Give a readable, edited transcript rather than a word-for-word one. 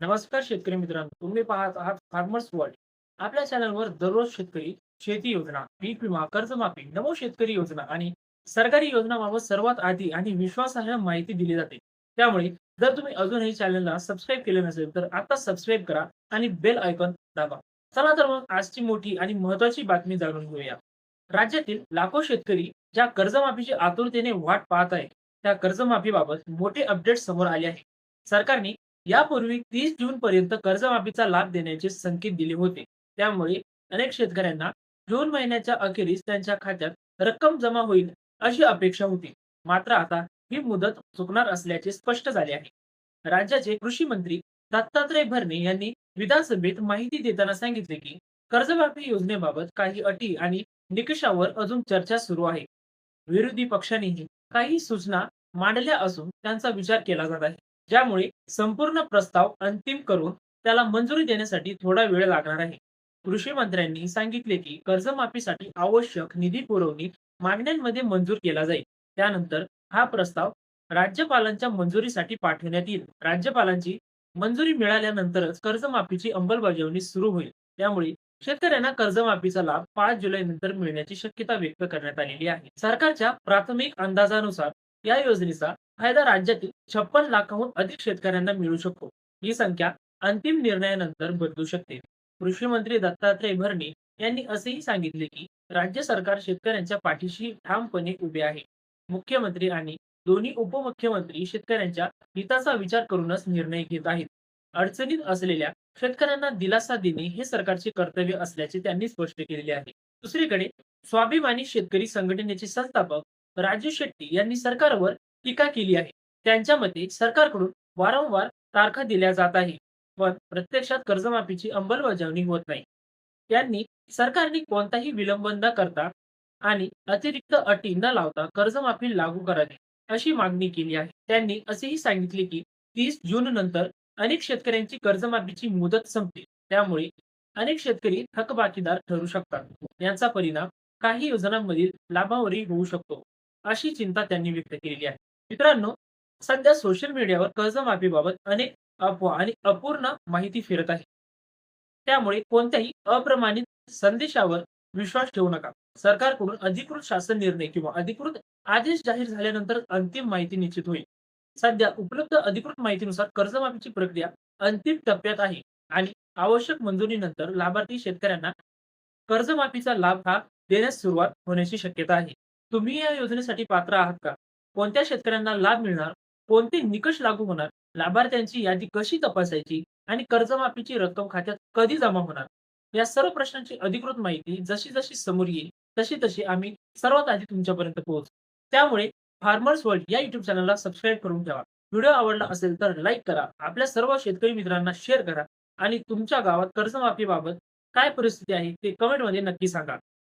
नमस्कार शेतकरी मित्रांनो, तुम्ही पाहत आहात फार्मर्स वर्ल्ड. आपल्या चॅनलवर दररोज शेतकरी, शेती योजना, पीक विमा, कर्जमाफी, नमो शेतकरी योजना आणि सरकारी योजनांबाबत सर्वात आधी आणि विश्वासार्ह माहिती दिली जाते. त्यामुळे जर तुम्ही अजूनही चॅनलला सबस्क्राईब केले नसेल तर आता सबस्क्राईब करा आणि बेल आयकॉन दाबा. चला तर मग आजची मोठी आणि महत्त्वाची बातमी जाणून घेऊया. राज्यातील लाखो शेतकरी ज्या कर्जमाफीची आतुरतेने वाट पाहत आहेत, त्या कर्जमाफीबाबत मोठे अपडेट समोर आले आहे. सरकारने यापूर्वी 30 जून पर्यंत कर्जमाफीचा लाभ देण्याचे संकेत दिले होते. त्यामुळे अनेक शेतकऱ्यांना जून महिन्याच्या अखेरीस त्यांच्या खात्यात रक्कम जमा होईल अशी अपेक्षा होती. मात्र आता ही मुदत चुकणार असल्याचे स्पष्ट झाले आहे. राज्याचे कृषी मंत्री दत्तात्रय भरणे यांनी विधानसभेत माहिती देताना सांगितले की कर्जमाफी योजनेबाबत काही अटी आणि निकषावर अजून चर्चा सुरू आहे. विरोधी पक्षानेही काही सूचना मांडल्या असून त्यांचा विचार केला जात आहे. ज्यामुळे संपूर्ण प्रस्ताव अंतिम करून त्याला मंजुरी देण्यासाठी थोडा वेळ लागणार आहे. कृषी मंत्र्यांनी सांगितले की कर्जमाफीसाठी आवश्यक निधी पुरवणी मागण्यांमध्ये मंजूर केला जाईल. त्यानंतर हा प्रस्ताव राज्यपालांच्या मंजुरीसाठी पाठवण्यात येईल. राज्यपालांची मंजुरी मिळाल्यानंतरच कर्जमाफीची अंमलबजावणी सुरू होईल. त्यामुळे शेतकऱ्यांना कर्जमाफीचा लाभ 5 जुलै नंतर मिळण्याची शक्यता व्यक्त करण्यात आलेली आहे. सरकारच्या प्राथमिक अंदाजानुसार या योजनेचा फायदा राज्यातील 56 लाखाहून अधिक शेतकऱ्यांना मिळू शकतो. ही संख्या अंतिम निर्णयानंतर बदलू शकते. कृषी मंत्री दत्तात्रय भरणे यांनी असेही सांगितले की राज्य सरकार शेतकऱ्यांच्या पाठीशी ठामपणे उभे आहे. मुख्यमंत्री आणि दोन्ही उपमुख्यमंत्री शेतकऱ्यांच्या हिताचा विचार करूनच निर्णय घेत आहेत. अडचणीत असलेल्या शेतकऱ्यांना दिलासा देणे हे सरकारचे कर्तव्य असल्याचे त्यांनी स्पष्ट केलेले आहे. दुसरीकडे स्वाभिमानी शेतकरी संघटनेचे संस्थापक राजू शेट्टी यांनी सरकारवर टीका केली आहे. त्यांच्या मते सरकारकडून वारंवार तारखा दिल्या जात आहे, पण प्रत्यक्षात कर्जमाफीची अंमलबजावणी होत नाही. त्यांनी सरकारने कोणताही विलंब न करता आणि अतिरिक्त अटी न लावता कर्जमाफी लागू करावी, अशी मागणी केली आहे. त्यांनी असेही सांगितले की 30 जून नंतर अनेक शेतकऱ्यांची कर्जमाफीची मुदत संपते. त्यामुळे अनेक शेतकरी थकबाकीदार ठरू शकतात. याचा परिणाम काही योजनांमधील लाभावरही होऊ शकतो, अशी चिंता त्यांनी व्यक्त केलेली आहे. मित्रांनो, सध्या सोशल मीडियावर कर्जमाफीबाबत अनेक अफवा आणि अपूर्ण माहिती फिरत आहे. त्यामुळे कोणत्याही अप्रमाणित संदेशावर विश्वास ठेवू नका. सरकारकडून अधिकृत शासन निर्णय किंवा अधिकृत आदेश जाहीर झाल्यानंतर अंतिम माहिती निश्चित होईल. सध्या उपलब्ध अधिकृत माहितीनुसार कर्जमाफीची प्रक्रिया अंतिम टप्प्यात आहे आणि आवश्यक मंजुरीनंतर लाभार्थी शेतकऱ्यांना कर्जमाफीचा लाभ हा देण्यास सुरुवात होण्याची शक्यता आहे. तुम्ही या योजनेसाठी पात्र आहात का? कोणत्या शेतकऱ्यांना लाभ मिळणार? कोणते निकष लागू होणार? लाभार्थ्यांची यादी कशी तपासायची? आणि कर्जमाफीची रक्कम खात्यात कधी जमा होणार? या सर्व प्रश्नांची अधिकृत माहिती जशी-जशी समोर येईल, तशी-तशी आम्ही सर्वात आधी तुमच्यापर्यंत पोहोचू. त्यामुळे फार्मर्स वर्ल्ड या YouTube चॅनलला सबस्क्राईब करून ठेवा. व्हिडिओ आवडला असेल तर लाईक करा. आपल्या सर्व शेतकरी मित्रांना शेअर करा आणि तुमच्या गावात कर्जमाफीबाबत काय परिस्थिती आहे ते कमेंटमध्ये नक्की सांगा.